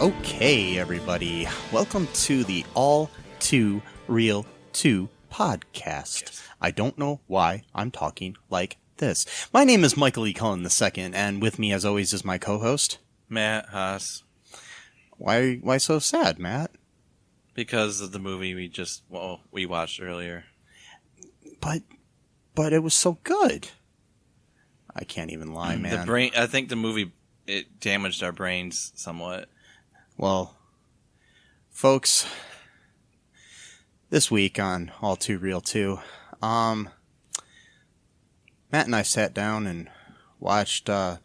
Okay, everybody. Welcome to the All2ReelToo podcast. Yes. I don't know why I'm talking like this. My name is Michael E. Cullen II, and with me, as always, is my co-host, Matt Haas. Why so sad, Matt? Because of the movie we watched earlier. But it was so good. I can't even lie, man. I think the movie, it damaged our brains somewhat. Well, folks, this week on All2ReelToo, Matt and I sat down and watched another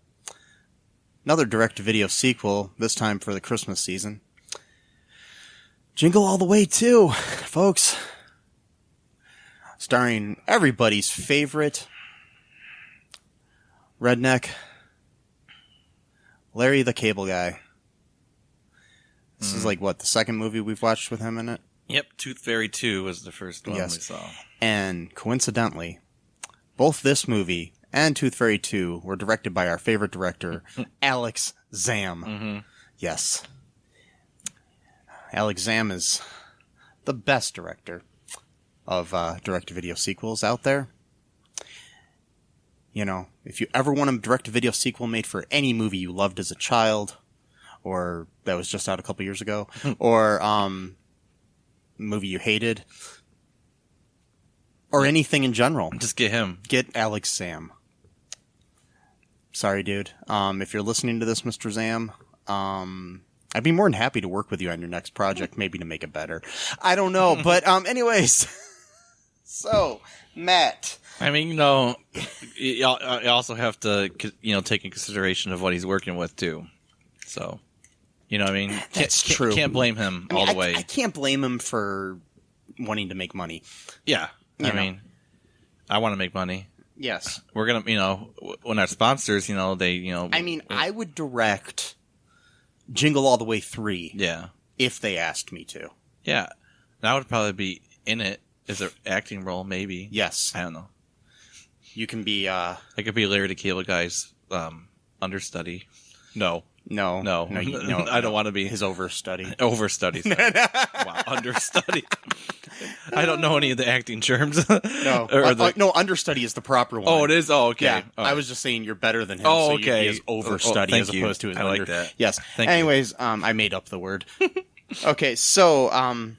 direct-to-video sequel, this time for the Christmas season. Jingle All the Way 2, folks. Starring everybody's favorite redneck, Larry the Cable Guy. This is like, what, the second movie we've watched with him in it? Yep, Tooth Fairy 2 was the first one we saw. And coincidentally, both this movie and Tooth Fairy 2 were directed by our favorite director, Alex Zam. Mm-hmm. Yes. Alex Zam is the best director of direct-to-video sequels out there. You know, if you ever want a direct-to-video sequel made for any movie you loved as a child, or that was just out a couple years ago, or movie you hated, or anything in general. Just get him. Get Alex Zam. Sorry, dude. If you're listening to this, Mr. Zam, I'd be more than happy to work with you on your next project, maybe to make it better. I don't know, but anyways. So, Matt. I mean, you also have to, take in consideration of what he's working with, too. So... You know what I mean? That's true. Can't blame him all the way. I can't blame him for wanting to make money. Yeah. I mean, I want to make money. Yes. We're going to, when our sponsors, they, I mean, I would direct Jingle All the Way 3. Yeah. If they asked me to. Yeah. And I would probably be in it as an acting role, maybe. Yes. I don't know. You can be, I could be Larry the Cable Guy's understudy. No. No, I don't want to be his overstudy. Overstudy. Wow, understudy. I don't know any of the acting terms. No, no, understudy is the proper one. Oh, it is. Oh, okay. Yeah, Right. I was just saying you're better than him. Oh, so okay. He is overstudy as opposed to his I like that. Yes. Thank Anyways, I made up the word. Okay, so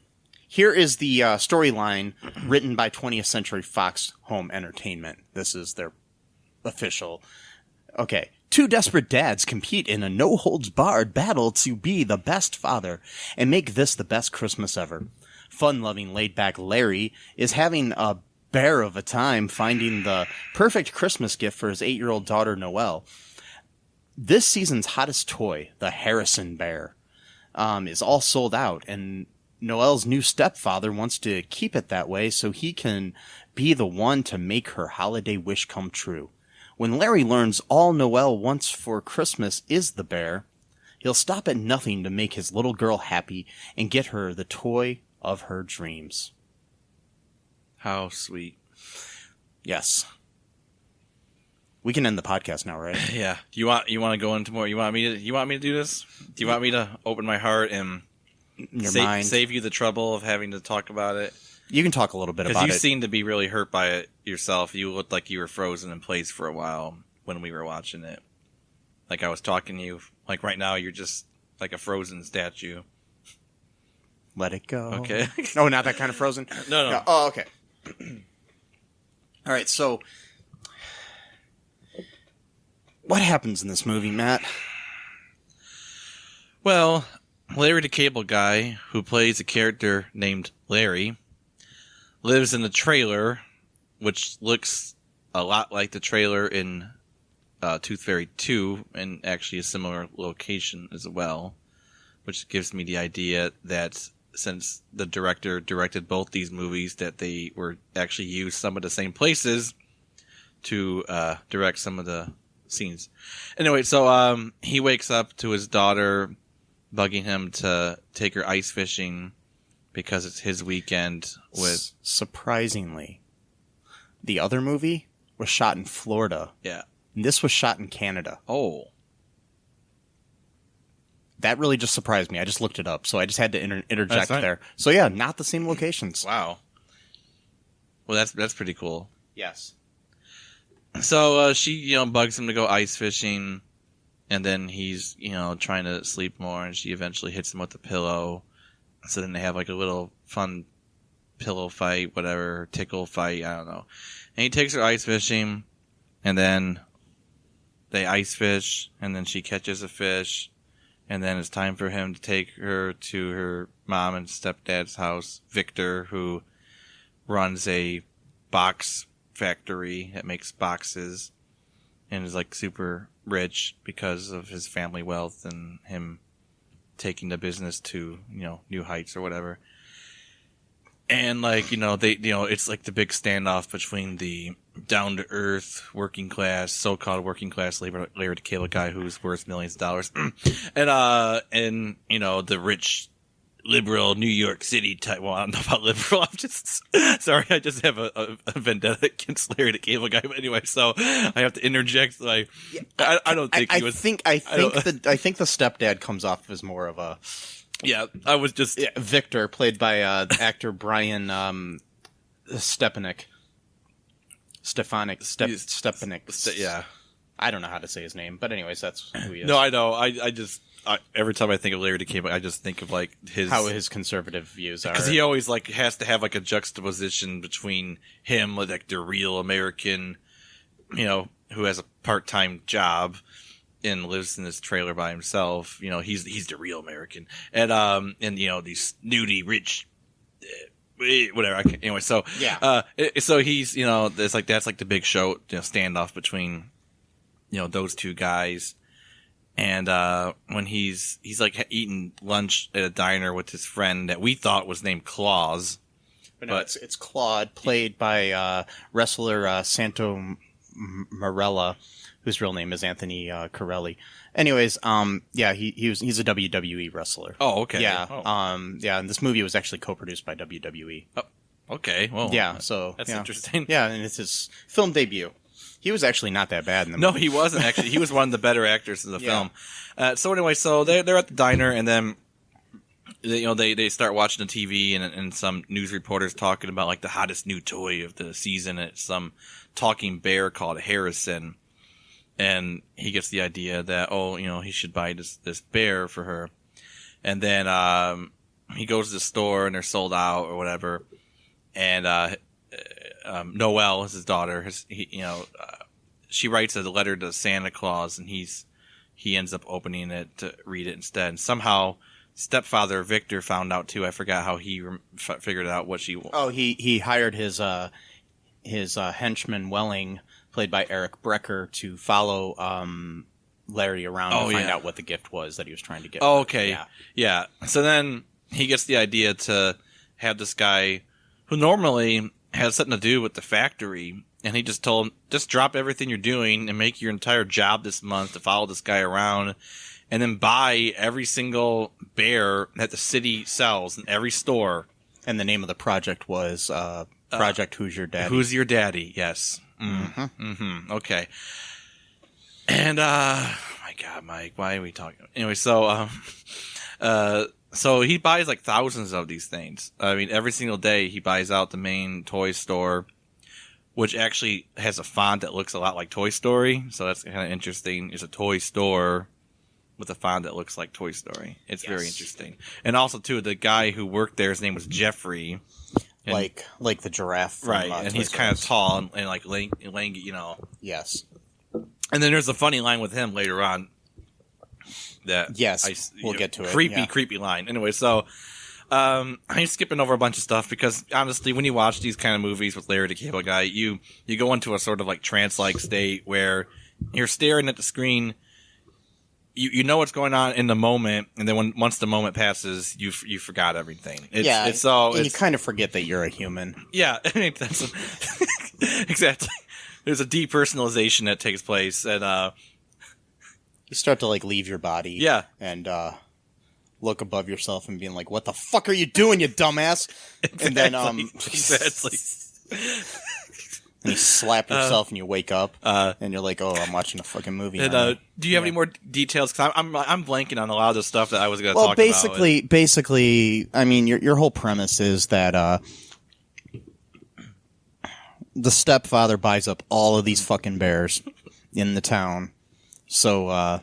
here is the storyline written by 20th Century Fox Home Entertainment. This is their official. Okay. Two desperate dads compete in a no-holds-barred battle to be the best father and make this the best Christmas ever. Fun-loving, laid-back Larry is having a bear of a time finding the perfect Christmas gift for his 8-year-old daughter, Noel. This season's hottest toy, the Harrison bear, is all sold out, and Noel's new stepfather wants to keep it that way so he can be the one to make her holiday wish come true. When Larry learns all Noel wants for Christmas is the bear, he'll stop at nothing to make his little girl happy and get her the toy of her dreams. How sweet. Yes. We can end the podcast now, right? Yeah. Do you want to go into more? You want me to do this? Do you want me to open my heart and save you the trouble of having to talk about it? You can talk a little bit about it. Because you seem to be really hurt by it yourself. You looked like you were frozen in place for a while when we were watching it. Like I was talking to you. Like right now, you're just like a frozen statue. Let it go. Okay. No, not that kind of frozen? No. Oh, okay. All right, so what happens in this movie, Matt? Well, Larry the Cable Guy, who plays a character named Larry, lives in a trailer, which looks a lot like the trailer in Tooth Fairy 2, and actually a similar location as well, which gives me the idea that since the director directed both these movies, that they were actually used some of the same places to direct some of the scenes. Anyway, so he wakes up to his daughter bugging him to take her ice fishing because it's his weekend with... Surprisingly, the other movie was shot in Florida. Yeah. And this was shot in Canada. Oh. That really just surprised me. I just looked it up, so I just had to interject That's there. So yeah, not the same locations. Wow. Well, that's pretty cool. Yes. So she, bugs him to go ice fishing, and then he's, trying to sleep more, and she eventually hits him with a pillow. So then they have like a little fun pillow fight, whatever, tickle fight, I don't know. And he takes her ice fishing, and then they ice fish, and then she catches a fish, and then it's time for him to take her to her mom and stepdad's house, Victor, who runs a box factory that makes boxes and is like super rich because of his family wealth and him taking the business to, new heights or whatever. And like, it's like the big standoff between the down to earth working class, so-called working class Larry the Cable Guy who's worth millions of dollars and the rich liberal New York City type. Well, I don't know about liberal. I'm just sorry. I just have a vendetta against Larry the Cable Guy. But anyway, so I have to interject. Like, I don't think he was. I think the stepdad comes off as more of a. Yeah, I was just Victor, played by actor Brian Stepanek. Stepanek. Yeah. I don't know how to say his name, but anyways, that's who he is. No, I know. I just every time I think of Larry the Cable, I just think of like how his conservative views are, because he always like has to have like a juxtaposition between him, like the real American, who has a part-time job and lives in this trailer by himself. He's the real American, and these snooty rich. Whatever. Anyway, so yeah. So he's that's like the big show standoff between those two guys, and when he's like eating lunch at a diner with his friend that we thought was named Claus, but it's Claude, played by wrestler Santo Marella, whose real name is Anthony Carelli. Anyways, he's a WWE wrestler. Oh, okay. Yeah. And this movie was actually co-produced by WWE. Oh, okay. Well, yeah. So that's interesting. Yeah, and it's his film debut. He was actually not that bad in the movie. No, he wasn't actually. He was one of the better actors in the film. So anyway, so they're at the diner, and then they start watching the TV, and some news reporters talking about like the hottest new toy of the season. It's some talking bear called Harrison. And he gets the idea that, he should buy this bear for her. And then he goes to the store and they're sold out or whatever. And Noel is his daughter. She writes a letter to Santa Claus, and he ends up opening it to read it instead. And somehow stepfather Victor found out too. I forgot how he figured out what she. Oh, he hired his henchman Welling, played by Eric Brecker, to follow Larry around to find out what the gift was that he was trying to get. Oh, okay. Yeah. So then he gets the idea to have this guy who normally has something to do with the factory, and he just told him, just drop everything you're doing and make your entire job this month to follow this guy around, and then buy every single bear that the city sells in every store. And the name of the project was Project Who's Your Daddy? Who's Your Daddy, yes. Okay. And my God, Mike, why are we talking? Anyway, so so he buys like thousands of these things. I mean, every single day he buys out the main toy store, which actually has a font that looks a lot like Toy Story. So that's kind of interesting. It's a toy store with a font that looks like Toy Story. It's very interesting. And also, too, the guy who worked there, his name was Jeffrey. And, like the giraffe from, right, and he's kind of tall and like lanky, Yes. And then there's a funny line with him later on That Yes, we'll get to it. Creepy line. Anyway, so I'm skipping over a bunch of stuff because honestly, when you watch these kind of movies with Larry the Cable Guy, you go into a sort of like trance-like state where you're staring at the screen. You know what's going on in the moment, and then once the moment passes, you forgot everything. It's you kind of forget that you're a human. Yeah, that's exactly. There's a depersonalization that takes place, and you start to like leave your body. Yeah, and look above yourself and being like, "What the fuck are you doing, you dumbass?" Exactly. And then exactly. And you slap yourself and you wake up and you're like, "Oh, I'm watching a fucking movie." And, do you have any more details? Because I'm blanking on a lot of the stuff that I was going to talk about. Basically, I mean, your whole premise is that the stepfather buys up all of these fucking bears in the town, so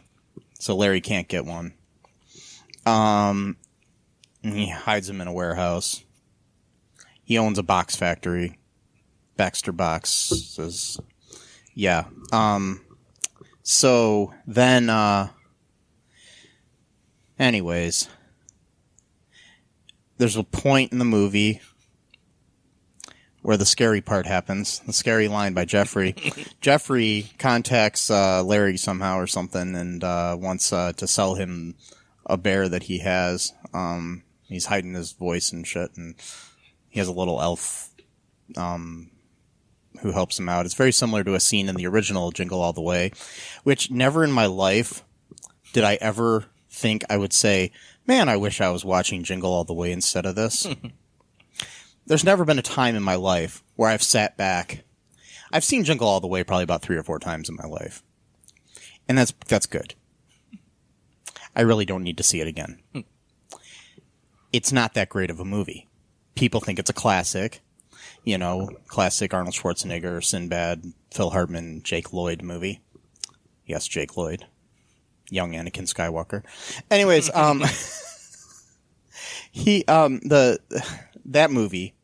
Larry can't get one. And he hides them in a warehouse. He owns a box factory. Baxter Boxes. Yeah. So then, anyways, there's a point in the movie where the scary part happens. The scary line by Jeffrey. Jeffrey contacts Larry somehow or something and wants to sell him a bear that he has. He's hiding his voice and shit, and he has a little elf who helps him out. It's very similar to a scene in the original Jingle All the Way, which never in my life did I ever think I would say, man, I wish I was watching Jingle All the Way instead of this. There's never been a time in my life where I've sat back. I've seen Jingle All the Way probably about 3 or 4 times in my life. And that's good. I really don't need to see it again. It's not that great of a movie. People think it's a classic. You know, classic Arnold Schwarzenegger, Sinbad, Phil Hartman, Jake Lloyd movie. Yes, Jake Lloyd. Young Anakin Skywalker. Anyways, that movie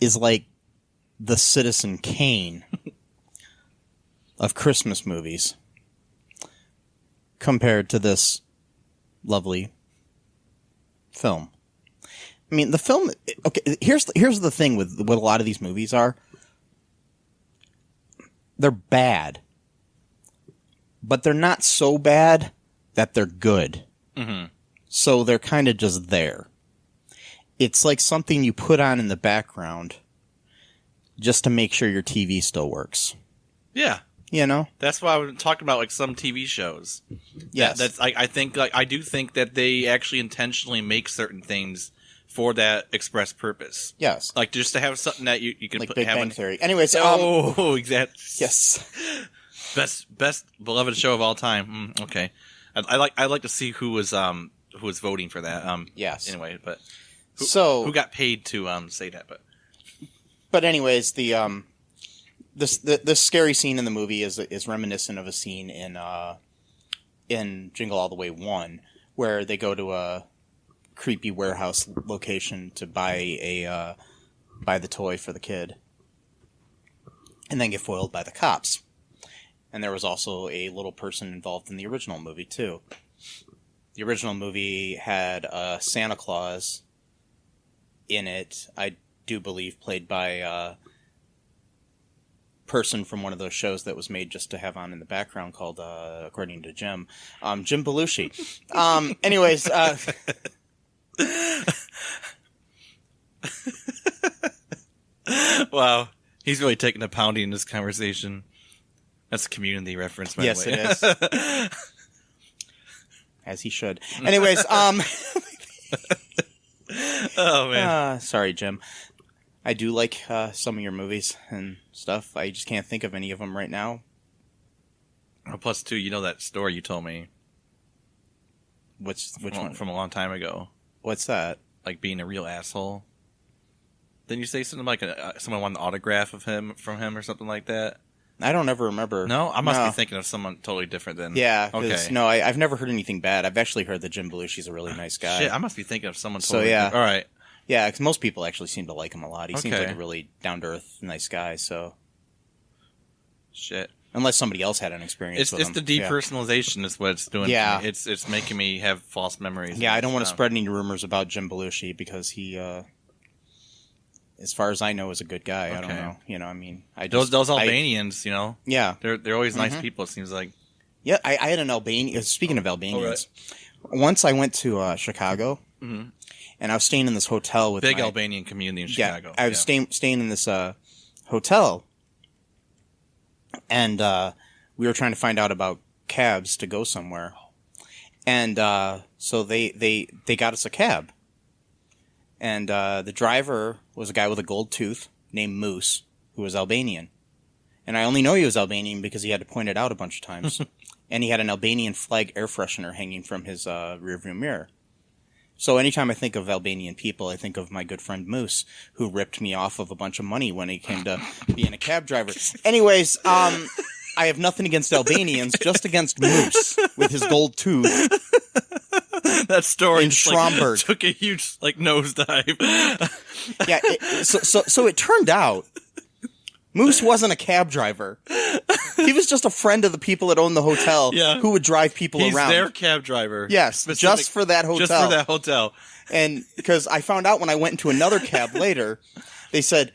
is like the Citizen Kane of Christmas movies compared to this lovely film. I mean, the film. Okay, here's the thing with what a lot of these movies are. They're bad, but they're not so bad that they're good. Mm-hmm. So they're kind of just there. It's like something you put on in the background just to make sure your TV still works. Yeah. You know? That's why I was talking about like some TV shows. Yes. I do think that they actually intentionally make certain things for that express purpose. Yes. Like just to have something that you can like put, Big have Bang Theory. Anyways, exactly. Yes. Best beloved show of all time. Okay. I like to see who was voting for that. Yes. Anyway, but who got paid to say that? But anyways, the scary scene in the movie is reminiscent of a scene in Jingle All the Way 1, where they go to a creepy warehouse location to buy the toy for the kid, and then get foiled by the cops. And there was also a little person involved in the original movie too. The original movie had Santa Claus in it, I do believe, played by a person from one of those shows that was made just to have on in the background called, according to Jim, Jim Belushi. Anyways, wow, he's really taking a pounding in this conversation. That's a Community reference, by the way. Yes, it is. As he should. Anyways, oh man, sorry, Jim. I do like some of your movies and stuff. I just can't think of any of them right now. Oh, plus, too, you know that story you told me. Which one? From a long time ago. What's that? Like being a real asshole. Didn't you say something like someone wanted an autograph from him or something like that? I don't ever remember. No? I must be thinking of someone totally different then. Yeah. Okay. No, I've never heard anything bad. I've actually heard that Jim Belushi's a really nice guy. Shit, I must be thinking of someone totally different. All right. Yeah, because most people actually seem to like him a lot. He seems like a really down-to-earth, nice guy, so... Shit. Unless somebody else had an experience with It's him. the depersonalization is what it's doing. Yeah. To me. It's making me have false memories. Yeah, I don't want to spread any rumors about Jim Belushi because he, as far as I know, is a good guy. Okay. I don't know. You know, I mean, those Albanians, you know, yeah, they're always nice people. It seems like. Yeah, I had an Albanian. Speaking of Albanians, once I went to Chicago, and I was staying in this hotel with big Albanian community in Chicago. I was staying in this hotel. And we were trying to find out about cabs to go somewhere. And so they got us a cab. And the driver was a guy with a gold tooth named Moose, who was Albanian. And I only know he was Albanian because he had to point it out a bunch of times. And he had an Albanian flag air freshener hanging from his rearview mirror. So anytime I think of Albanian people, I think of my good friend Moose, who ripped me off of a bunch of money when he came to being a cab driver. Anyways, I have nothing against Albanians, just against Moose with his gold tooth. That story in Stromberg took a huge nosedive. Yeah, so it turned out Moose wasn't a cab driver. He was just a friend of the people that owned the hotel who would drive people around. He's their cab driver. Yes, just for that hotel. Just for that hotel. And because I found out when I went into another cab later, they said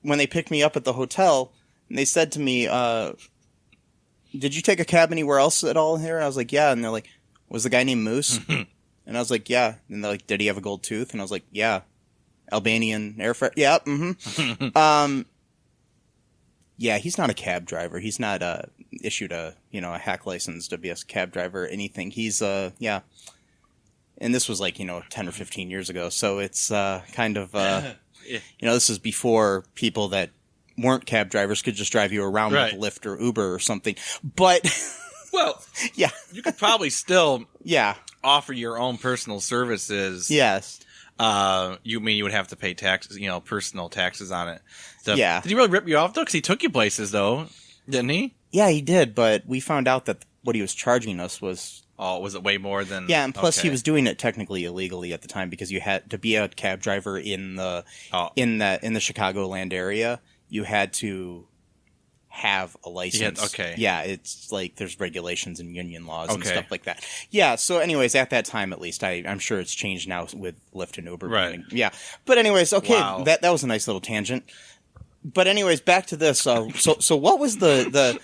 when they picked me up at the hotel, and they said to me, did you take a cab anywhere else at all here? And I was like, yeah. And they're like, was the guy named Moose? And I was like, yeah. And they're like, did he have a gold tooth? And I was like, yeah. Albanian airfare. Yeah. Mm-hmm. Yeah, he's not a cab driver. He's not issued a hack license to be a cab driver or anything. He's yeah. And this was like 10 or 15 years ago. So it's kind of this is before people that weren't cab drivers could just drive you around with Lyft or Uber or something. But well, yeah, you could probably still offer your own personal services. Yes. You would have to pay taxes, personal taxes on it. So, yeah. Did he really rip you off though? Because he took you places though, didn't he? Yeah, he did. But we found out that what he was charging us was was it way more than? Yeah, and plus he was doing it technically illegally at the time because you had to be a cab driver in the in the Chicagoland area. You had to have a license. Yeah, it's like there's regulations and union laws and stuff like that. Yeah, so anyways, at that time at least, I'm sure it's changed now with Lyft and Uber. Right. Yeah. But anyways, okay, wow. that was a nice little tangent. But anyways, back to this. So what was the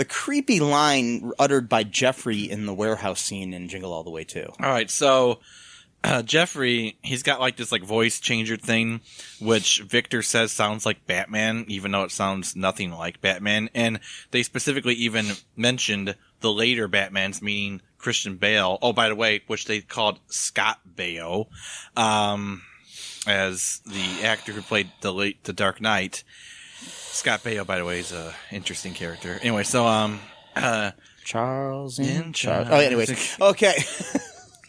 creepy line uttered by Jeffrey in the warehouse scene in Jingle All the Way 2? All right, so Jeffrey, he's got like this like voice changer thing, which Victor says sounds like Batman, even though it sounds nothing like Batman. And they specifically even mentioned the later Batmans, meaning Christian Bale. Oh, by the way, which they called Scott Baio, as the actor who played the Dark Knight. Scott Baio, by the way, is a interesting character. Anyway, so Charles in Charge. Oh, anyways, okay.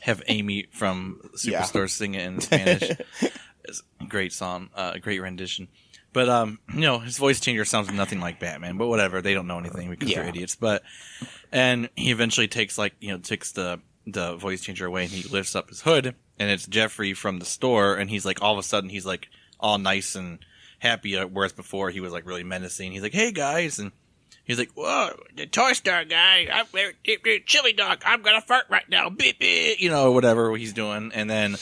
Have Amy from Superstore sing it in Spanish. It's a great song, a great rendition. But his voice changer sounds nothing like Batman. But whatever, they don't know anything because they're idiots. And he eventually takes the voice changer away and he lifts up his hood and it's Jeffrey from the store and he's like all of a sudden he's like all nice and happy, whereas before he was like really menacing. He's like, "Hey guys," and he's like, "Whoa, the toy store guy, chili dog, I'm gonna fart right now, beep beep," whatever he's doing, and then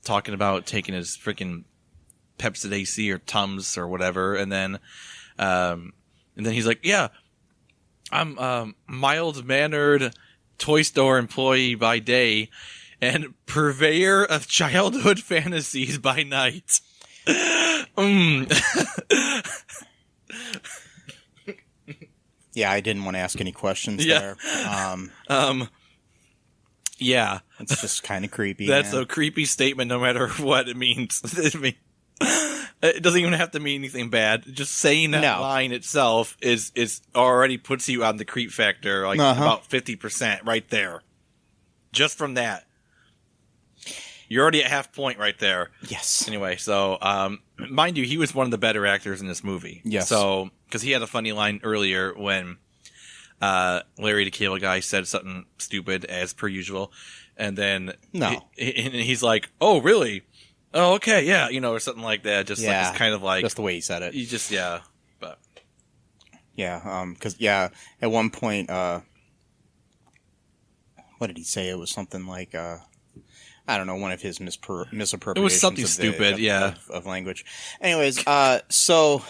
talking about taking his freaking Pepsi AC or Tums or whatever, and then he's like, "Yeah, I'm a mild-mannered toy store employee by day and purveyor of childhood fantasies by night." Yeah, I didn't want to ask any questions there. Yeah. It's just kind of creepy. That's a creepy statement no matter what it means. It doesn't even have to mean anything bad. Just saying that line itself is already puts you on the creep factor, like about 50% right there. Just from that. You're already at half point right there. Yes. Anyway, so, mind you, he was one of the better actors in this movie. Yes. So, because he had a funny line earlier when Larry the Cable Guy said something stupid, as per usual. And then he's like, "Oh, really? Oh, okay, yeah," or something like that. Just like, it's kind of like... just the way he said it. You just, but... Yeah, because at one point, what did he say? It was something like, I don't know, one of his misappropriations. It was something stupid, of language. Anyways, so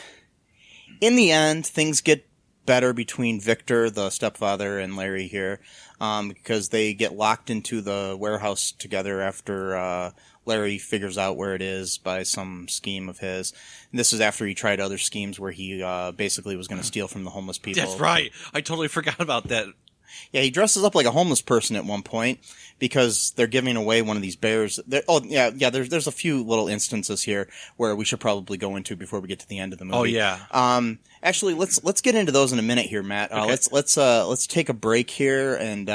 in the end, things get better between Victor, the stepfather, and Larry here, because they get locked into the warehouse together after Larry figures out where it is by some scheme of his. And this is after he tried other schemes where he basically was going to steal from the homeless people. That's right. I totally forgot about that. Yeah, he dresses up like a homeless person at one point because they're giving away one of these bears. There's a few little instances here where we should probably go into before we get to the end of the movie. Oh yeah. Actually, let's get into those in a minute here, Matt. Okay. Let's take a break here and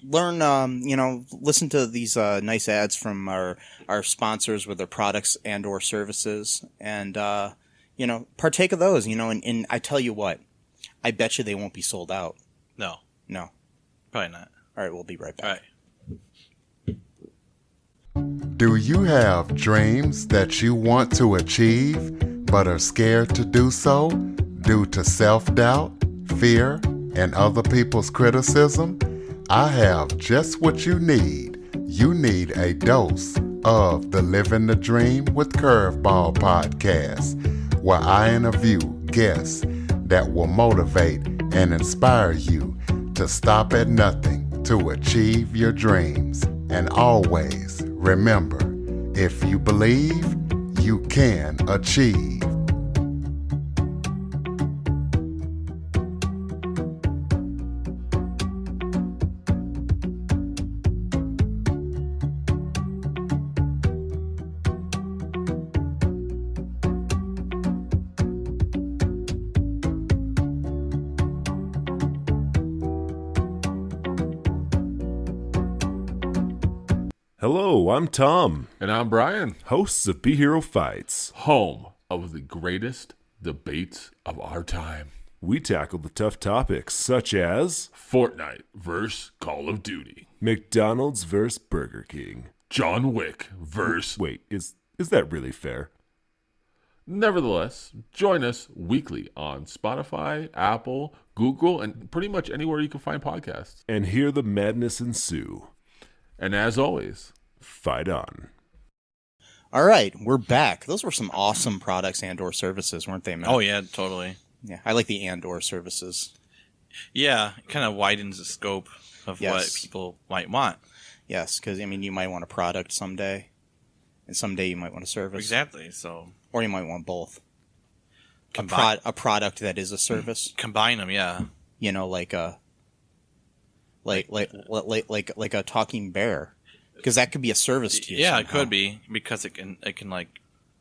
learn, listen to these nice ads from our sponsors with their products and or services, and partake of those. And I tell you what, I bet you they won't be sold out. No, probably not. All right, we'll be right back. All right. Do you have dreams that you want to achieve but are scared to do so due to self-doubt, fear, and other people's criticism? I have just what you need. You need a dose of the Living the Dream with Curveball podcast, where I interview guests that will motivate and inspire you to stop at nothing to achieve your dreams. And always remember, if you believe, you can achieve. Hello, I'm Tom. And I'm Brian, Hosts of Be Hero Fights. home of the greatest debates of our time. We tackle the tough topics such as Fortnite versus Call of Duty. McDonald's versus Burger King. John Wick versus... Wait, is that really fair? Nevertheless, join us weekly on Spotify, Apple, Google, and pretty much anywhere you can find podcasts. And hear the madness ensue. And as always, fight on. All right, we're back. Those were some awesome products and or services, weren't they, Matt? Oh yeah, totally. Yeah, I like the and or services. Yeah, it kind of widens the scope of what people might want. Yes, because you might want a product someday, and someday you might want a service. Exactly. So, or you might want both. Combine a product that is a service. Combine them, yeah. Like a talking bear, because that could be a service to you. Yeah, somehow. it could be, because it can like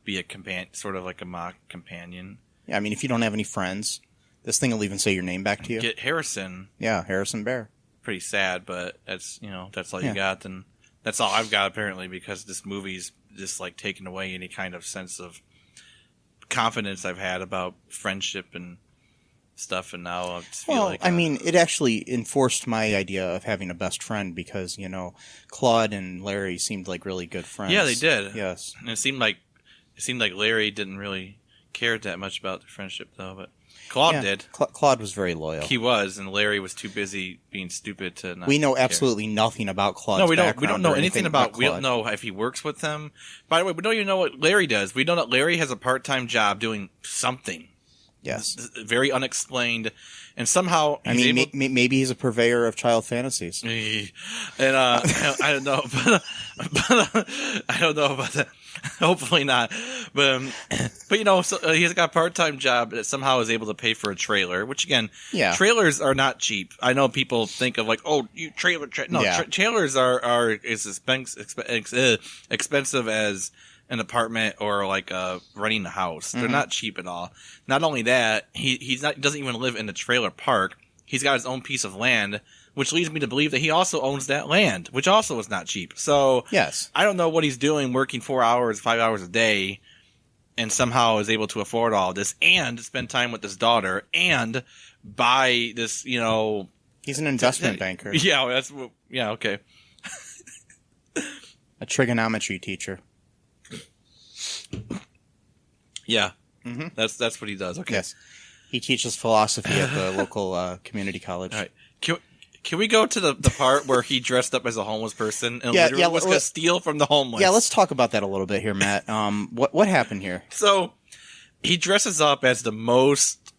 be a companion, sort of like a mock companion. Yeah, if you don't have any friends, this thing will even say your name back to you. Get Harrison. Yeah, Harrison Bear. Pretty sad, but that's that's all you got, and that's all I've got apparently, because this movie's just like taking away any kind of sense of confidence I've had about friendship and stuff, and now I just feel it actually enforced my idea of having a best friend, because Claude and Larry seemed like really good friends. Yeah, they did. Yes, and it seemed like Larry didn't really care that much about the friendship, though, but Claude did. Claude was very loyal. He was, and Larry was too busy being stupid to not. We know care. Absolutely nothing about Claude's No, we don't. background We don't know or anything about. We Claude. don't know if he works with them. By the way, we don't even know what Larry does. We know that Larry has a part-time job doing something. Yes, very unexplained, and somehow maybe he's a purveyor of child fantasies. And I don't know, but I don't know about that. Hopefully not. But so he's got a part-time job that somehow is able to pay for a trailer. Which again, trailers are not cheap. I know people think of like, oh, you trailer. No, trailers are as expensive as an apartment or like renting a house. They're not cheap at all. Not only that, he doesn't even live in a trailer park. He's got his own piece of land, which leads me to believe that he also owns that land, which also is not cheap. So yes, I don't know what he's doing, working 4 hours, 5 hours a day, and somehow is able to afford all this and spend time with his daughter and buy this. He's an investment banker. Yeah, okay. A trigonometry teacher. Yeah, Mm-hmm. That's what he does. Okay. Yes. He teaches philosophy at the local community college. All right. Can we go to the part where he dressed up as a homeless person and literally was going to steal from the homeless? Yeah, let's talk about that a little bit here, Matt. What happened here? So he dresses up as the most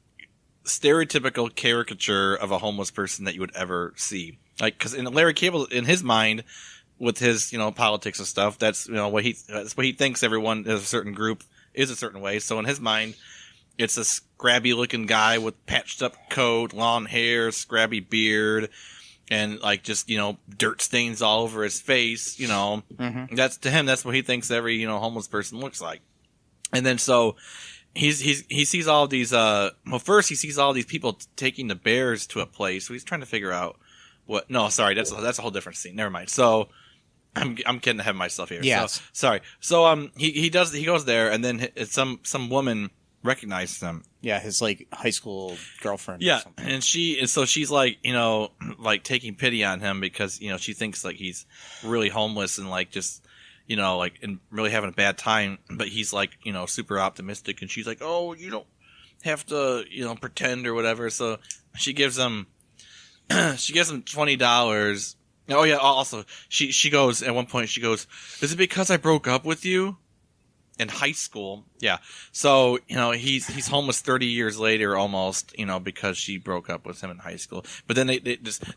stereotypical caricature of a homeless person that you would ever see. Like, because in Larry Cable, in his mind, with his politics and stuff, that's that's what he thinks everyone is a certain group is a certain way. So in his mind, it's a scrabby looking guy with patched up coat, long hair, scrabby beard, and like just dirt stains all over his face. Mm-hmm. That's to him. That's what he thinks every homeless person looks like. And then so he sees all these. First he sees all these people taking the bears to a place. So he's trying to figure out what. No, sorry, that's a whole different scene. Never mind. So I'm getting ahead of myself here. Yes. So, sorry. So he goes there, and then some woman recognizes him. Yeah, his like high school girlfriend. Yeah, or something. and she's like like taking pity on him because she thinks like he's really homeless and like just like and really having a bad time, but he's like super optimistic, and she's like, oh, you don't have to pretend or whatever. So she gives him $20. Oh yeah. Also, she goes at one point. She goes, "Is it because I broke up with you in high school?" Yeah. So he's homeless 30 years later, almost. Because she broke up with him in high school. But then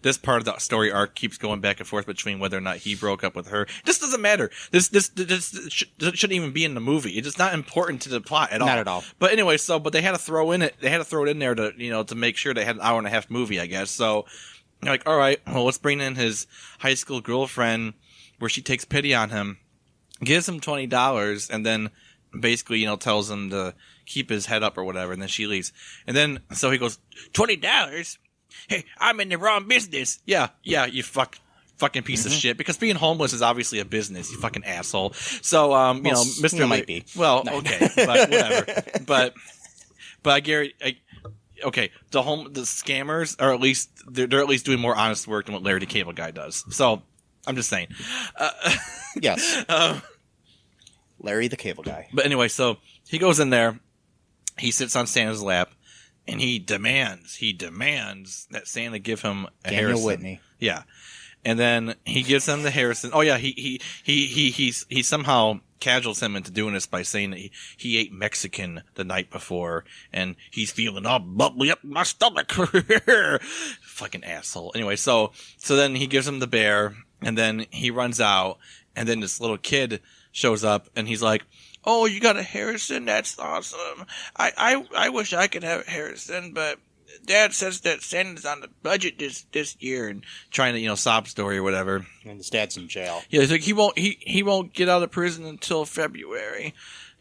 this part of the story arc keeps going back and forth between whether or not he broke up with her. This doesn't matter. This shouldn't even be in the movie. It's not important to the plot at all. Not at all. But anyway, but they had to throw it in there to to make sure they had an hour and a half movie, I guess. So. Like, all right, well, let's bring in his high school girlfriend where she takes pity on him, gives him $20, and then basically, tells him to keep his head up or whatever, and then she leaves. And then, so he goes, $20? Hey, I'm in the wrong business. Yeah, you fucking piece of shit, because being homeless is obviously a business, you fucking asshole. So, Mr. might be. Well, okay, but whatever. But I guarantee... Okay, the scammers are at least they're at least doing more honest work than what Larry the Cable Guy does. So I'm just saying. Yes. Larry the Cable Guy. But anyway, so he goes in there, he sits on Santa's lap, and he demands that Santa give him a Daniel Harrison. Whitney. Yeah, and then he gives him the Harrison. Oh yeah, he somehow casuals him into doing this by saying that he ate Mexican the night before and he's feeling all bubbly up in my stomach. Fucking asshole. Anyway, so then he gives him the bear, and then he runs out, and then this little kid shows up, and he's like, "Oh, you got a Harrison? That's awesome. I wish I could have a Harrison, but Dad says that Santa's on the budget this year," and trying to sob story or whatever. And his dad's in jail. Yeah, he's like he won't get out of prison until February,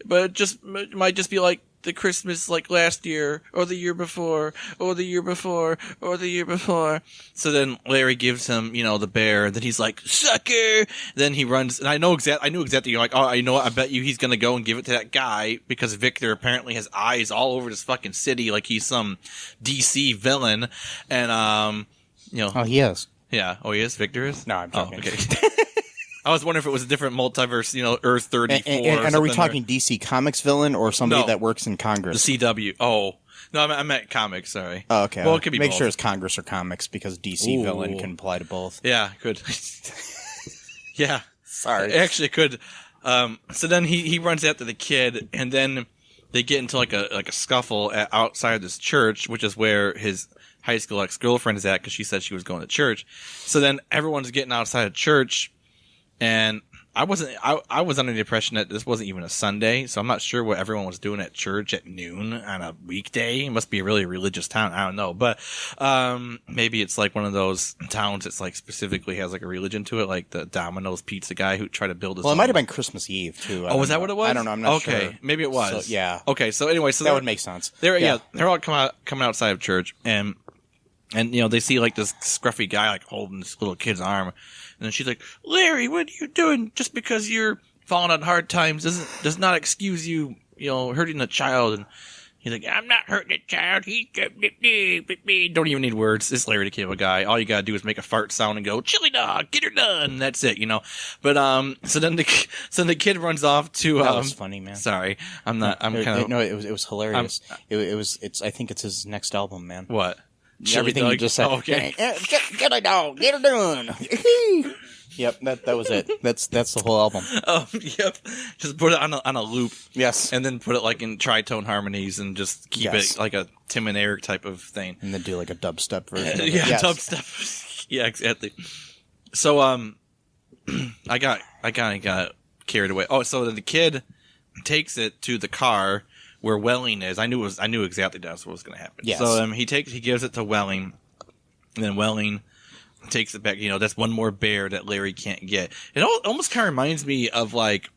but it might just be like the Christmas like last year or the year before or the year before or the year before. So then Larry gives him the bear, and then he's like, "Sucker!" Then he runs, and I knew exactly. You're like, "Oh, I know what? I bet you he's gonna go and give it to that guy," because Victor apparently has eyes all over this fucking city, like he's some DC villain, and Oh, he is. Yeah. Oh, he is? Victor is? No, I'm joking. Oh, okay. I was wondering if it was a different multiverse, Earth 34. And are we talking DC Comics villain or somebody that works in Congress? The CW. Oh. No, I meant comics, sorry. Oh, okay. Well, it could be Make both. sure it's Congress or comics, because DC villain can apply to both. Yeah, good. Yeah. Sorry. Actually, it could. So then he runs after the kid, and then they get into like a scuffle outside of this church, which is where his high school ex-girlfriend is at, because she said she was going to church. So then everyone's getting outside of church, and I was under the impression that this wasn't even a Sunday, so I'm not sure what everyone was doing at church at noon on a weekday. It must be a really religious town. I don't know, but maybe it's like one of those towns that's like specifically has like a religion to it, like the Domino's pizza guy who tried to build his. Well, it might have been Christmas Eve too. Oh, was that what it was? I don't know. I'm not sure. Okay, maybe it was. So, yeah. Okay, so anyway, so that would make sense. They're all coming outside of church, and they see like this scruffy guy like holding this little kid's arm. And then she's like, "Larry, what are you doing? Just because you're falling on hard times does not excuse you, hurting a child." And He's like, I'm not hurting the child. Don't even need words. It's Larry the Cable Guy. All you gotta do is make a fart sound and go, chili dog, get her done. That's it, But so then the kid runs off to. That was funny, man. Sorry, I'm not. I'm kind of. No, it was hilarious. It's. I think it's his next album, man. What? Everything you just said. Oh, okay. Get a dog, get her done. Yep, that was it. That's the whole album. Oh, yep. Just put it on a loop. Yes. And then put it like in tritone harmonies and just keep it like a Tim and Eric type of thing. And then do like a dubstep version. Of it. Yeah, yes. dubstep. Yeah, exactly. So I got carried away. Oh, so the kid takes it to the car where Welling is. I knew exactly that's what was going to happen. Yes. So he gives it to Welling, and then Welling takes it back. That's one more bear that Larry can't get. It almost kind of reminds me of like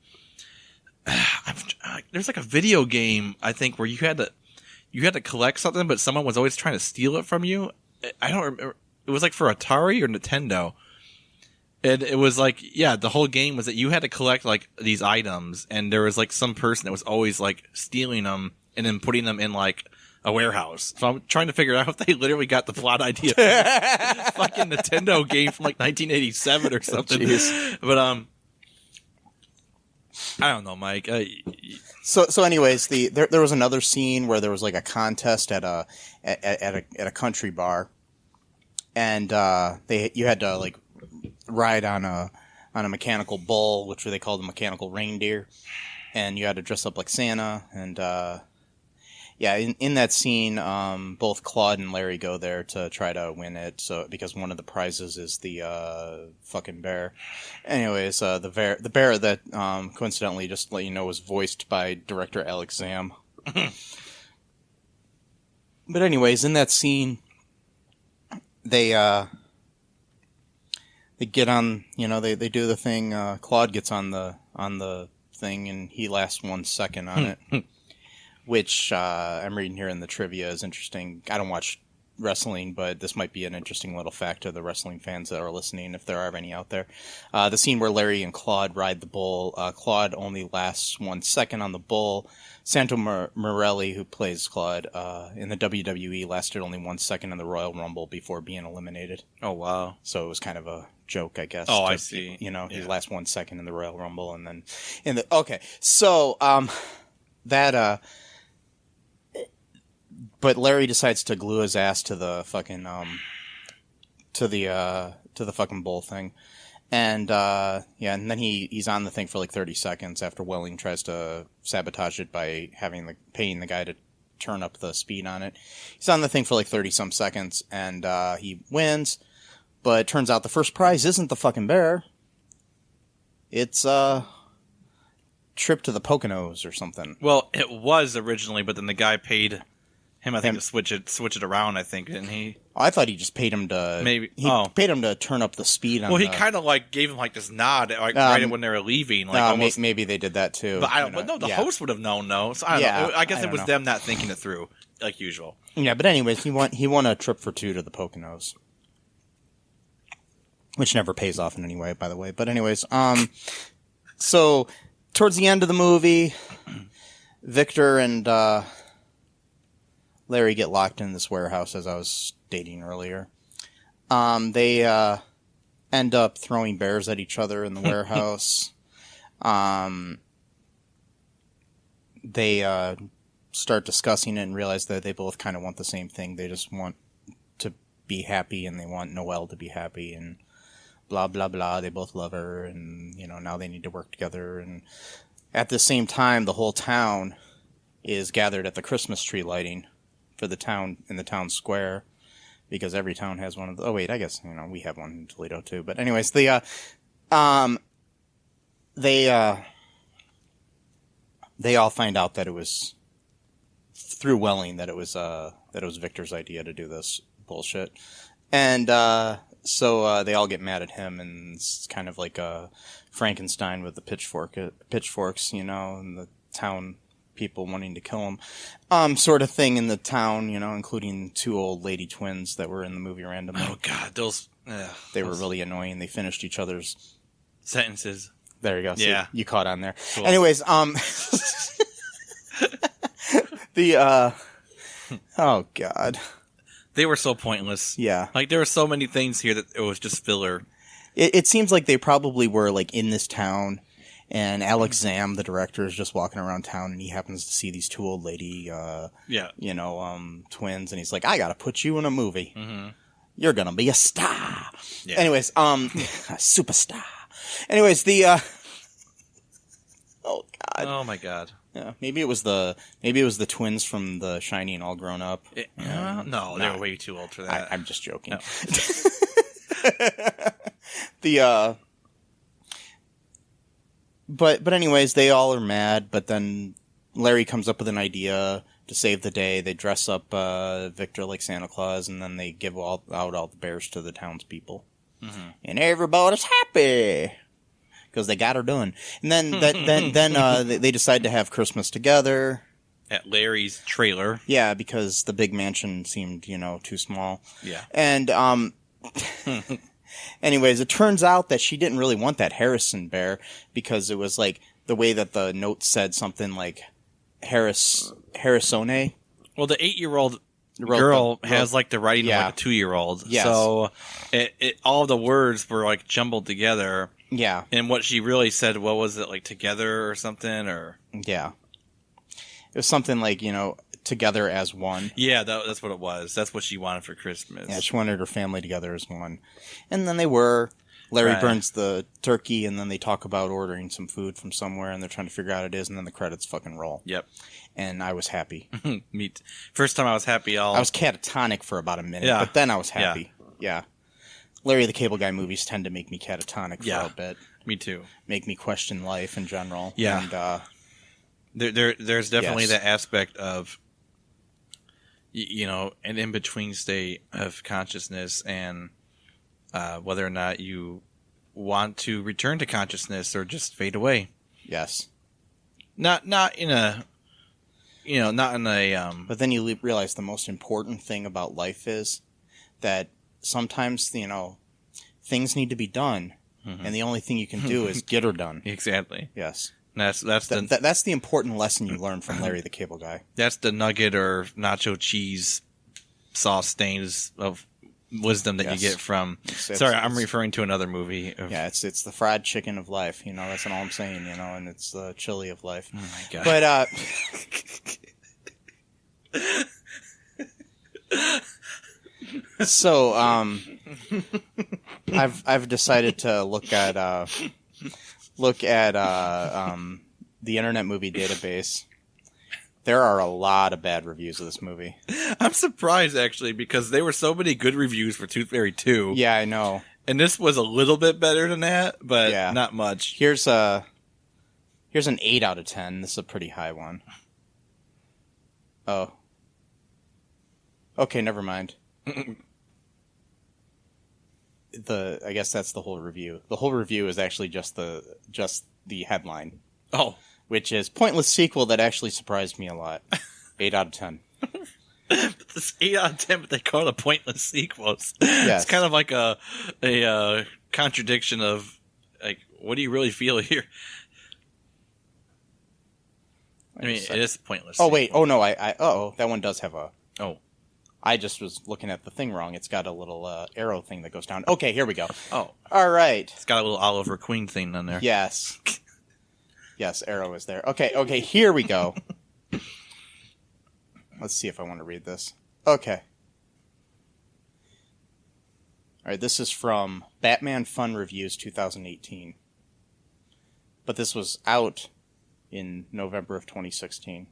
there's like a video game I think where you had to collect something, but someone was always trying to steal it from you. I don't remember. It was like for Atari or Nintendo. And it was like, yeah, the whole game was that you had to collect like these items, and there was like some person that was always like stealing them and then putting them in like a warehouse. So I'm trying to figure out if they literally got the plot idea from this fucking Nintendo game from like 1987 or something. Jeez. But I don't know, Mike. So anyways, there was another scene where there was like a contest at a country bar, and you had to like ride on a mechanical bull, which they called a mechanical reindeer, and you had to dress up like Santa. And in that scene, both Claude and Larry go there to try to win it. So because one of the prizes is the fucking bear. Anyways, the bear that coincidentally, just to let you know, was voiced by director Alex Zam. But anyways, in that scene, they get on, they do the thing. Claude gets on the thing, and he lasts 1 second on it, which I'm reading here in the trivia is interesting. I don't watch wrestling, but this might be an interesting little fact to the wrestling fans that are listening, if there are any out there. The scene where Larry and Claude ride the bull, Claude only lasts 1 second on the bull. Santo Morelli, who plays Claude in the WWE, lasted only 1 second in the Royal Rumble before being eliminated. Oh, wow. So it was kind of a joke, I guess. Oh, I see. He lasts 1 second in the Royal Rumble, and then okay. So but Larry decides to glue his ass to the fucking to the fucking bull thing. And and then he's on the thing for like 30 seconds after Welling tries to sabotage it by paying the guy to turn up the speed on it. He's on the thing for like 30 some seconds, and he wins. But it turns out the first prize isn't the fucking bear. It's trip to the Poconos or something. Well, it was originally, but then the guy paid him, I think, to switch it around. I think, didn't he? I thought he just paid him to paid him to turn up the speed on. Well, he kind of like gave him like this nod, like right when they were leaving. Like almost, maybe they did that too. But I don't. But no, the host would have known. No, so I don't know. I guess it was them not thinking it through, like usual. Yeah, but anyways, he won a trip for two to the Poconos, which never pays off in any way, by the way. But anyways, so towards the end of the movie, Victor and Larry get locked in this warehouse, as I was stating earlier. They end up throwing bears at each other in the warehouse. They start discussing it and realize that they both kind of want the same thing. They just want to be happy, and they want Noel to be happy, and blah, blah, blah. They both love her, and, now they need to work together. And at the same time, the whole town is gathered at the Christmas tree lighting for the town, in the town square, because every town has one of the... Oh, wait, I guess, we have one in Toledo, too. But anyways, they all find out that it was through Welling that it was Victor's idea to do this bullshit. And so they all get mad at him, and it's kind of like a Frankenstein with the pitchforks, and the town people wanting to kill him, sort of thing in the town, including two old lady twins that were in the movie randomly. Oh God, those were really annoying. They finished each other's sentences. There you go. So yeah, you caught on there. Cool. Anyways, Oh God. They were so pointless. Yeah. Like, there were so many things here that it was just filler. It seems like they probably were like in this town, and Alex Zam, the director, is just walking around town, and he happens to see these two old lady, twins, and he's like, I gotta put you in a movie. Mm-hmm. You're gonna be a star. Yeah. Anyways, a superstar. Anyways, oh God. Oh my God. Yeah, maybe it was the twins from The Shining all grown up. No, they were way too old for that. I'm just joking. No. But anyways, they all are mad. But then Larry comes up with an idea to save the day. They dress up Victor like Santa Claus, and then they give out all the bears to the townspeople, and everybody's happy. Because they got her done, and then they decide to have Christmas together at Larry's trailer. Yeah, because the big mansion seemed, too small. Yeah, and anyways, it turns out that she didn't really want that Harrison bear because it was like the way that the note said something like Harrisone. Well, the 8-year-old girl has like the writing of like a 2-year-old. Yes. So all the words were like jumbled together. Yeah. And what she really said, what was it, like together or something? Or yeah. It was something like, together as one. Yeah, that's what it was. That's what she wanted for Christmas. Yeah, she wanted her family together as one. And then they were. Larry burns the turkey, and then they talk about ordering some food from somewhere, and they're trying to figure out what it is, and then the credits fucking roll. Yep. And I was happy. First time I was happy. I was catatonic for about a minute, but then I was happy. Yeah. Larry the Cable Guy movies tend to make me catatonic for a bit. Me too. Make me question life in general. Yeah. And, there's definitely that aspect of, an in-between state of consciousness and whether or not you want to return to consciousness or just fade away. Yes. Not in a, not in a... But then you realize the most important thing about life is that sometimes, things need to be done, and the only thing you can do is get her done. Exactly. Yes. That's the important lesson you learn from Larry the Cable Guy. That's the nugget or nacho cheese sauce stains of wisdom that you get from... I'm referring to another movie. It's the fried chicken of life. That's all I'm saying, and it's the chili of life. Oh, my God. But, so, I've decided to look at the Internet Movie Database. There are a lot of bad reviews of this movie. I'm surprised, actually, because there were so many good reviews for Tooth Fairy 2. Yeah, I know. And this was a little bit better than that, but not much. Here's an 8 out of 10. This is a pretty high one. Oh. Okay, never mind. I guess that's the whole review. The whole review is actually just the headline. Oh. Which is pointless sequel that actually surprised me a lot. 8 out of 10. It's 8 out of 10, but they call it a pointless sequel. Yes. It's kind of like a contradiction of, like, what do you really feel here? I mean, it is pointless. Oh, wait. Oh, no. That one does have a... Oh. I just was looking at the thing wrong. It's got a little arrow thing that goes down. Okay, here we go. Oh. All right. It's got a little Oliver Queen thing on there. Yes. Yes, arrow is there. Okay, here we go. Let's see if I want to read this. Okay. All right, this is from Batman Fun Reviews 2018. But this was out in November of 2016.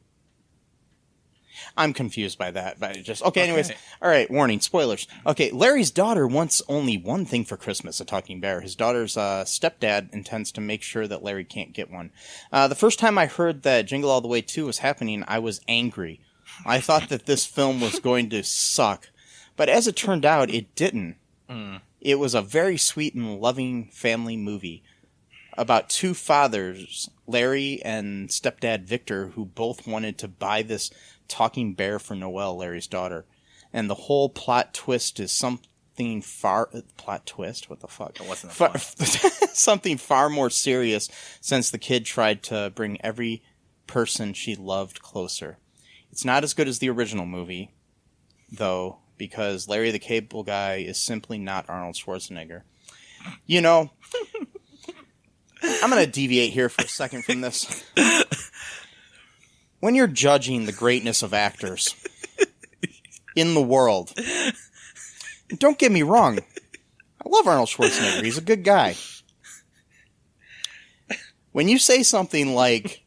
I'm confused by that, but anyways. All right, warning, spoilers. Okay, Larry's daughter wants only one thing for Christmas, a talking bear. His daughter's stepdad intends to make sure that Larry can't get one. The first time I heard that Jingle All the Way 2 was happening, I was angry. I thought that this film was going to suck. But as it turned out, it didn't. It was a very sweet and loving family movie about two fathers, Larry and stepdad Victor, who both wanted to buy this talking bear for Noel, Larry's daughter. And the whole plot twist is something plot twist? What the fuck? It wasn't something far more serious, since the kid tried to bring every person she loved closer. It's not as good as the original movie, though, because Larry the Cable Guy is simply not Arnold Schwarzenegger. You know, I'm going to deviate here for a second from this. When you're judging the greatness of actors in the world, don't get me wrong, I love Arnold Schwarzenegger. He's a good guy. When you say something like,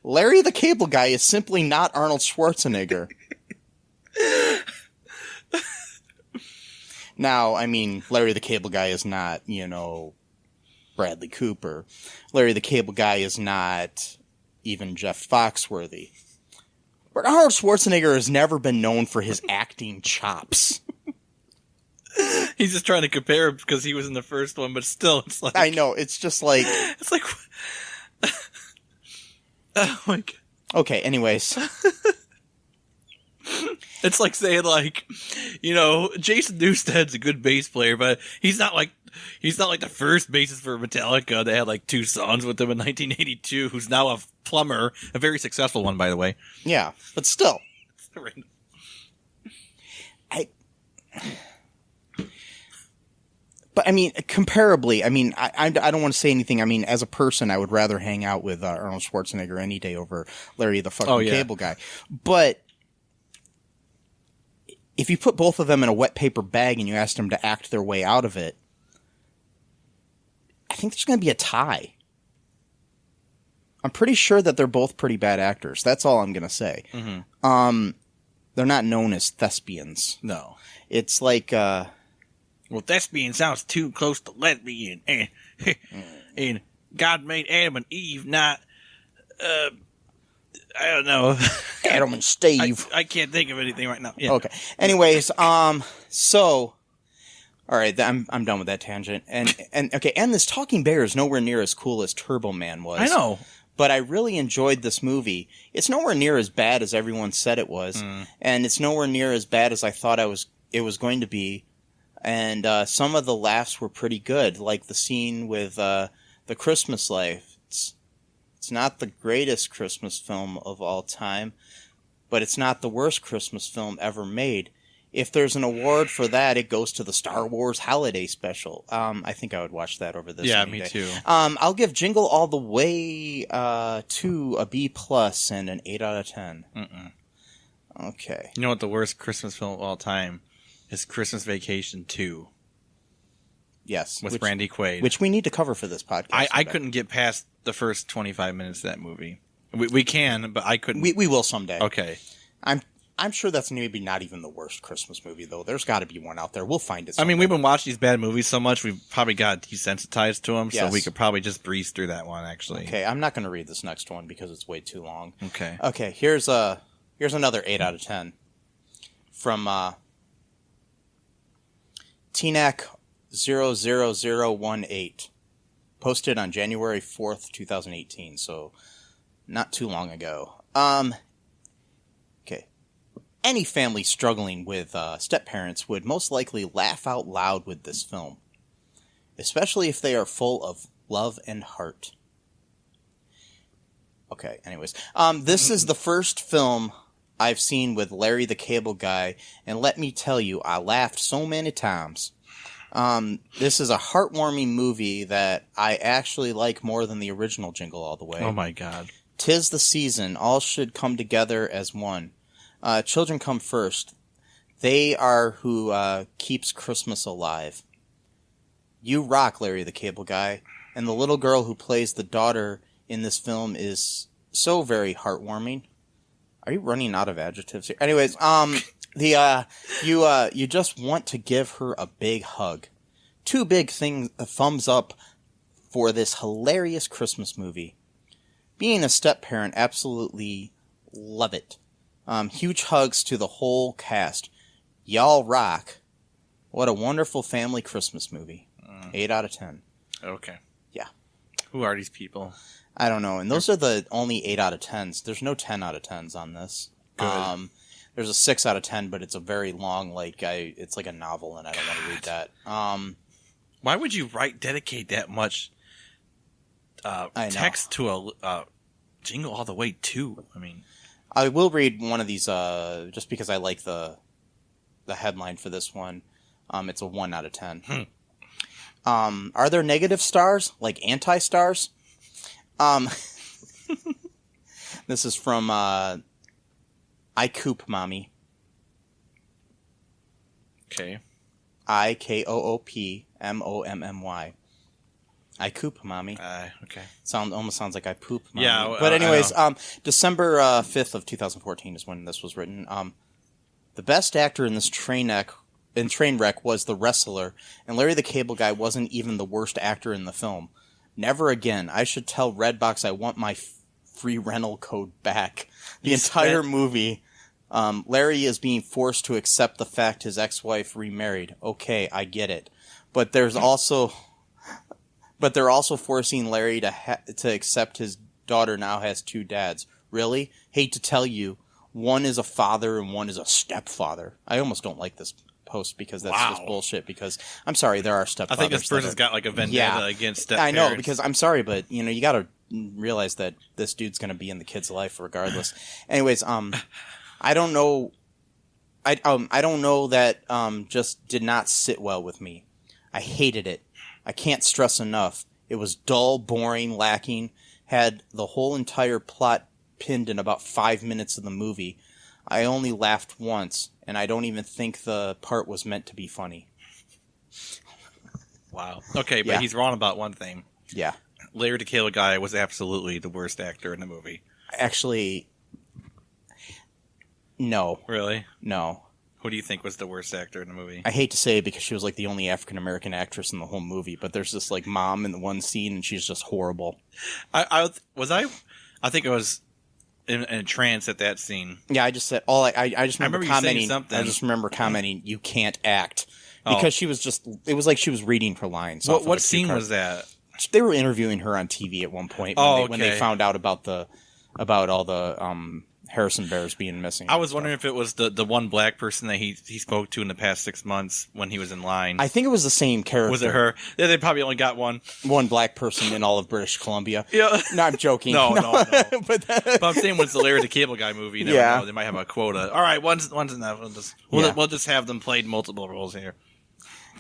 Larry the Cable Guy is simply not Arnold Schwarzenegger. Now, I mean, Larry the Cable Guy is not, Bradley Cooper. Larry the Cable Guy is not even Jeff Foxworthy. But Arnold Schwarzenegger has never been known for his acting chops. He's just trying to compare him because he was in the first one, but still, it's like... I know, it's just like... It's like... Oh my God. Okay, anyways. It's like saying, Jason Newsted's a good bass player, but he's not like the first bassist for Metallica that had 2 songs with them in 1982, who's now a plumber, a very successful one, by the way. Yeah, but still. But, I mean, comparably, I mean, I don't want to say anything. I mean, as a person, I would rather hang out with Arnold Schwarzenegger any day over Larry the fucking Cable Guy. But if you put both of them in a wet paper bag and you asked them to act their way out of it, I think there's going to be a tie. I'm pretty sure that they're both pretty bad actors. That's all I'm going to say. Mm-hmm. They're not known as thespians. No. It's like... Well, thespian sounds too close to lesbian. And God made Adam and Eve, not, I don't know. Adam and Steve. I can't think of anything right now. Yeah. Okay. Anyways, so, all right, I'm done with that tangent. And this talking bear is nowhere near as cool as Turbo Man was. I know. But I really enjoyed this movie. It's nowhere near as bad as everyone said it was. And it's nowhere near as bad as I thought it was going to be. And some of the laughs were pretty good, like the scene with the Christmas life. It's not the greatest Christmas film of all time, but it's not the worst Christmas film ever made. If there's an award for that, it goes to the Star Wars Holiday Special. I think I would watch that over this. Yeah, me day. Too. I'll give Jingle All the Way to a B+ and an 8 out of 10. Okay. You know what the worst Christmas film of all time is? Christmas Vacation 2. Yes. With Randy Quaid. Which we need to cover for this podcast. I couldn't get past the first 25 minutes of that movie. We can, but I couldn't. We will someday. Okay. I'm sure that's maybe not even the worst Christmas movie, though. There's got to be one out there. We'll find it someday. I mean, we've been watching these bad movies so much, we've probably got desensitized to them, Yes. so we could probably just breeze through that one, actually. Okay, I'm not going to read this next one because it's way too long. Okay. Okay, here's another 8 out of 10 from TNAC00018, posted on January 4th, 2018, so not too long ago. Okay. Any family struggling with step-parents would most likely laugh out loud with this film, especially if they are full of love and heart. Okay, anyways. This is the first film I've seen with Larry the Cable Guy, and let me tell you, I laughed so many times. This is a heartwarming movie that I actually like more than the original Jingle All the Way. Oh my God. 'Tis the season, all should come together as one. Children come first. They are who keeps Christmas alive. You rock, Larry the Cable Guy, and the little girl who plays the daughter in this film is so very heartwarming. Are you running out of adjectives here? Anyways, you just want to give her a big hug. Two big things, a thumbs up for this hilarious Christmas movie. Being a step-parent, absolutely love it. Huge hugs to the whole cast. Y'all rock. What a wonderful family Christmas movie. 8 out of 10. Okay. Yeah. Who are these people? I don't know. And those are the only 8 out of 10s. There's no 10 out of 10s on this. Good. There's a 6 out of 10, but it's a very long, it's like a novel, and I don't want to read that. Why would you dedicate that much text to a Jingle All the Way 2. I mean, I will read one of these just because I like the headline for this one. It's a 1 out of 10. Are there negative stars, like anti-stars? This is from I Coop Mommy. okay. IKOOPMOMMY. I Coop Mommy. Okay. Almost sounds like I poop mommy. Yeah, but anyways, December 5th of 2014 is when this was written. The best actor in this Trainwreck was the wrestler, and Larry the Cable Guy wasn't even the worst actor in the film. Never again. I should tell Redbox I want my free rental code back. The entire movie, Larry is being forced to accept the fact his ex-wife remarried. Okay, I get it. But they're also forcing Larry to accept his daughter now has 2 dads. Really? Hate to tell you, one is a father and one is a stepfather. I almost don't like this post because that's just bullshit. Because I'm sorry, there are stepfathers. I think this person's got like a vendetta against step I know, parents. because I'm sorry, but you got to realize that this dude's going to be in the kid's life regardless. Anyways, I don't know. I don't know that just did not sit well with me. I hated it. I can't stress enough. It was dull, boring, lacking. Had the whole entire plot pinned in about 5 minutes of the movie. I only laughed once, and I don't even think the part was meant to be funny. Wow. Okay, but Yeah. he's wrong about one thing. Yeah. Larry the Cable Guy was absolutely the worst actor in the movie. Actually, no. Really? No. Who do you think was the worst actor in the movie? I hate to say it because she was like the only African-American actress in the whole movie, but there's this like mom in the one scene and she's just horrible. I think I was in a trance at that scene. Yeah, I just said I just remember you saying commenting. something. I just remember commenting, "You can't act," because she was just. It was like she was reading her lines. What scene was that? They were interviewing her on TV at one point when they found out about all the Harrison Bears being missing. I was wondering if it was the one black person that he spoke to in the past 6 months when he was in line. I think it was the same character. Was it her? Yeah, they probably only got one black person in all of British Columbia. Yeah. No, I'm joking. No. But I'm saying when it's the Larry the Cable Guy movie, you never know. They might have a quota. All right, one's enough. We'll just have them played multiple roles here.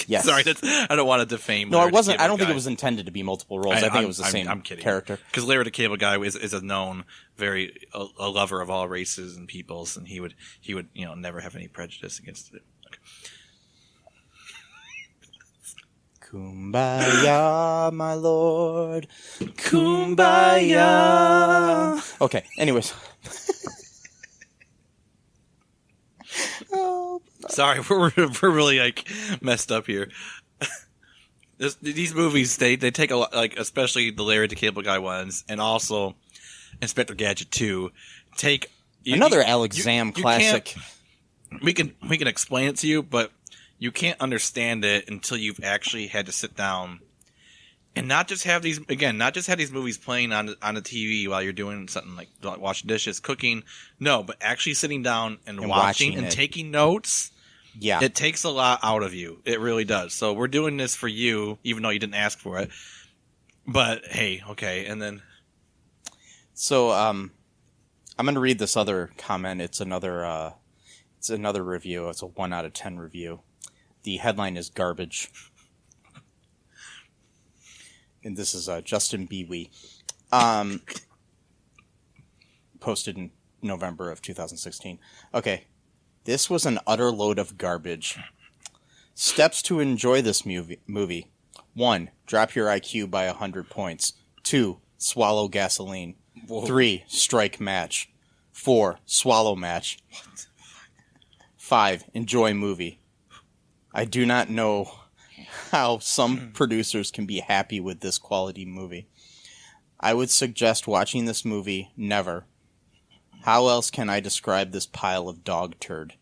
Yes. Sorry, I don't want to defame. No, Larry it wasn't. the I don't Cable think Guy. it was intended to be multiple roles. I think it was the same character. Because Larry the Cable Guy is a known, a lover of all races and peoples, and he would never have any prejudice against it. Okay. Kumbaya, my lord. Kumbaya. Okay. Anyways. Sorry, we're really like messed up here. These movies they take a lot, like especially the Larry the Cable Guy ones, and also Inspector Gadget 2. Take another Alex Zam classic. We can explain it to you, but you can't understand it until you've actually had to sit down and not just have these movies playing on the TV while you're doing something like washing dishes, cooking. No, but actually sitting down and watching and taking notes. Yeah. It takes a lot out of you. It really does. So we're doing this for you, even though you didn't ask for it. But hey, okay, and then so I'm going to read this other comment. It's another review. It's a 1 out of 10 review. The headline is garbage. And this is Justin Bewey. Posted in November of 2016. Okay. This was an utter load of garbage. Steps to enjoy this movie. 1. Drop your IQ by 100 points. 2. Swallow gasoline. Whoa. 3. Strike match. 4. Swallow match. 5. Enjoy movie. I do not know how some producers can be happy with this quality movie. I would suggest watching this movie never. How else can I describe this pile of dog turd?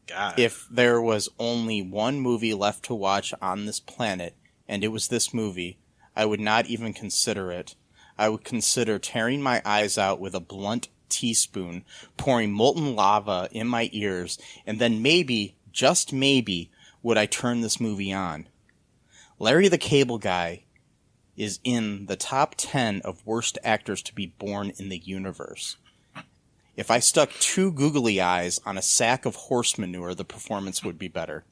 God. If there was only one movie left to watch on this planet, and it was this movie, I would not even consider it. I would consider tearing my eyes out with a blunt teaspoon, pouring molten lava in my ears, and then maybe, just maybe, would I turn this movie on. Larry the Cable Guy is in the top 10 of worst actors to be born in the universe. If I stuck 2 googly eyes on a sack of horse manure, the performance would be better.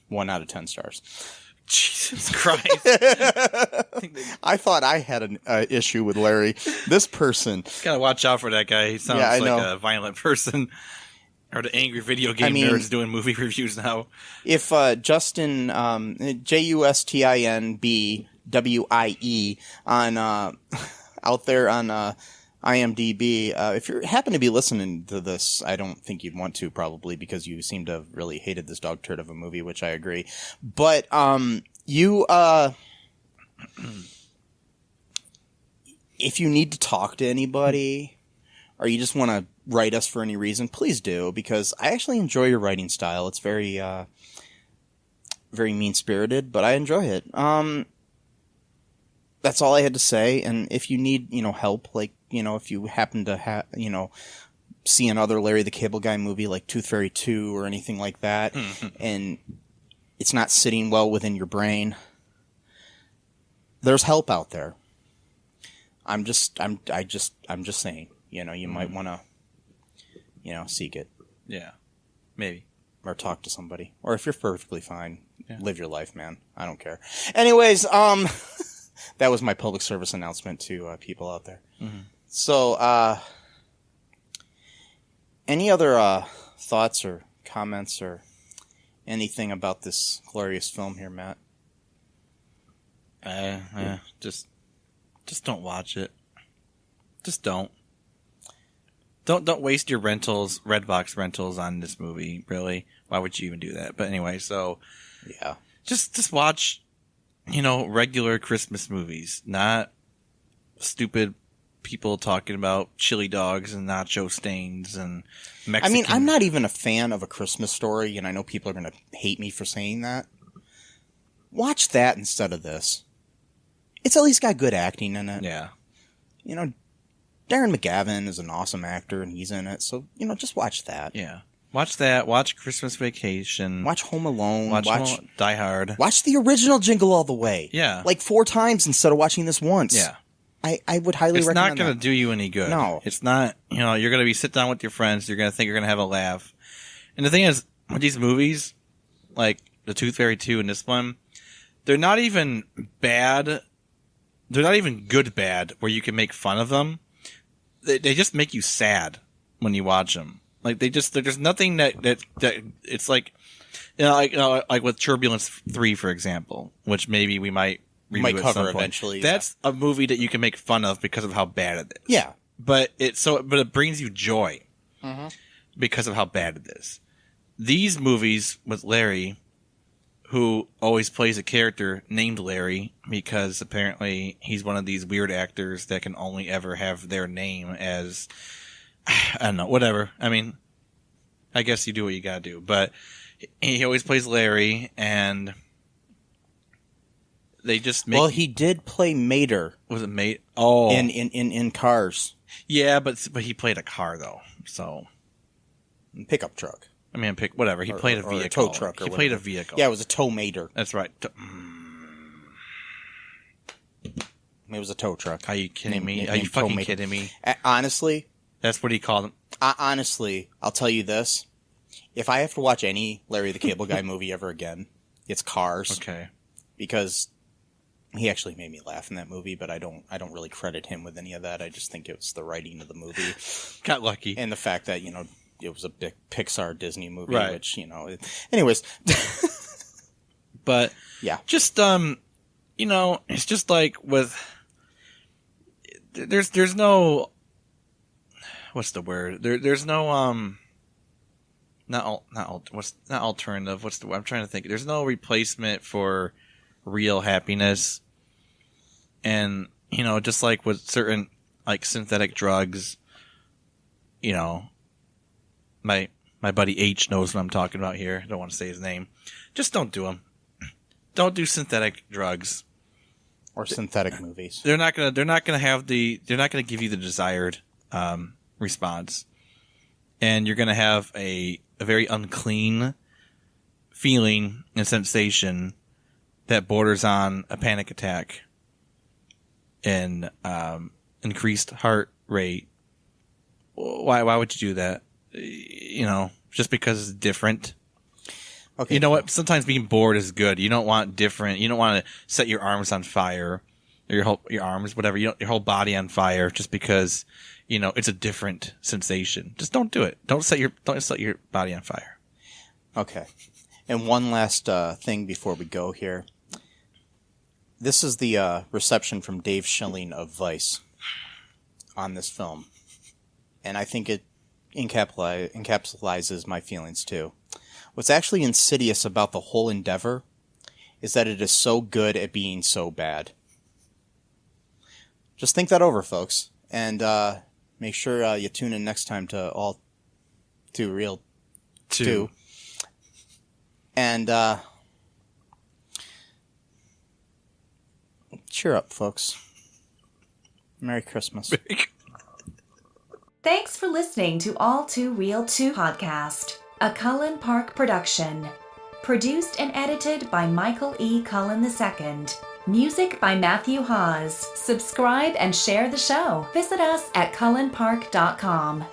1 out of 10 stars. Jesus Christ. I thought I had an issue with Larry. This person. Gotta watch out for that guy. He sounds Yeah, I like know. a violent person. Or the angry video game nerds doing movie reviews now. If Justin, JUSTINBWIE, on out there on IMDb, if you happen to be listening to this, I don't think you'd want to, probably, because you seem to have really hated this dog turd of a movie, which I agree. But you, if you need to talk to anybody, or you just want to write us for any reason, please do, because I actually enjoy your writing style. It's very, very mean-spirited, but I enjoy it. That's all I had to say. And if you need, help, like, if you happen to see another Larry the Cable Guy movie like Tooth Fairy 2 or anything like that, and it's not sitting well within your brain, there's help out there. I'm just saying, you might want to, seek it. Yeah. Maybe. Or talk to somebody. Or if you're perfectly fine, live your life, man. I don't care. Anyways, that was my public service announcement to people out there. Mm-hmm. So, any other thoughts or comments or anything about this glorious film here, Matt? Just don't watch it. Just don't. Don't waste your Redbox rentals on this movie, really. Why would you even do that? But anyway, so yeah. Just watch, regular Christmas movies, not stupid people talking about chili dogs and nacho stains and Mexican. I mean, I'm not even a fan of A Christmas Story, and I know people are going to hate me for saying that. Watch that instead of this. It's at least got good acting in it. Yeah. Darren McGavin is an awesome actor, and he's in it. So, just watch that. Yeah. Watch that. Watch Christmas Vacation. Watch Home Alone. Watch Die Hard. Watch the original Jingle All the Way. Yeah. Like 4 times instead of watching this once. Yeah. I would highly recommend It's not going to do you any good. No. It's not, you're going to be sit down with your friends. You're going to think you're going to have a laugh. And the thing is, with these movies, like the Tooth Fairy 2 and this one, they're not even bad. They're not even good bad where you can make fun of them. They just make you sad when you watch them. Like there's nothing that it's like, like with Turbulence 3, for example, which maybe we might cover eventually. That's a movie that you can make fun of because of how bad it is. Yeah. But it brings you joy because of how bad it is. These movies with Larry, who always plays a character named Larry because apparently he's one of these weird actors that can only ever have their name as, I don't know, whatever. I mean, I guess you do what you gotta do. But he always plays Larry, and they just make... Well, he did play Mater. Was it Mater? Oh. In Cars. Yeah, but he played a car, though, so... Pickup truck. I mean, whatever. He played a vehicle. A tow truck. He played a vehicle. Yeah, it was a tow mater. That's right. It was a tow truck. Are you kidding me? Are you fucking kidding me? Honestly, that's what he called him. Honestly, I'll tell you this: if I have to watch any Larry the Cable Guy movie ever again, it's Cars. Okay. Because he actually made me laugh in that movie, but I don't really credit him with any of that. I just think it was the writing of the movie. Got lucky, and the fact that it was a big Pixar Disney movie, right. Which, anyways. But, yeah. Just, it's just like with, there's no, what's the word? There's no, not alternative. What's the word? I'm trying to think. There's no replacement for real happiness. And, just like with certain, like, synthetic drugs, My buddy H knows what I'm talking about here. I don't want to say his name. Just don't do them. Don't do synthetic drugs or synthetic movies. They're not gonna give you the desired response, and you're gonna have a very unclean feeling and sensation that borders on a panic attack and increased heart rate. Why would you do that? Just because it's different. Okay. You know what? Sometimes being bored is good. You don't want different. You don't want to set your arms on fire, or your arms, whatever. Your whole body on fire just because it's a different sensation. Just don't do it. Don't set your body on fire. Okay. And one last thing before we go here. This is the reception from Dave Schilling of Vice on this film, and I think it encapsulizes my feelings too. What's actually insidious about the whole endeavor is that it is so good at being so bad. Just think that over, folks, and make sure you tune in next time to All2ReelToo. And cheer up, folks. Merry Christmas. Thanks for listening to All2ReelToo podcast, a Cullen Park production. Produced and edited by Michael E. Cullen II. Music by Matthew Hawes. Subscribe and share the show. Visit us at cullenpark.com.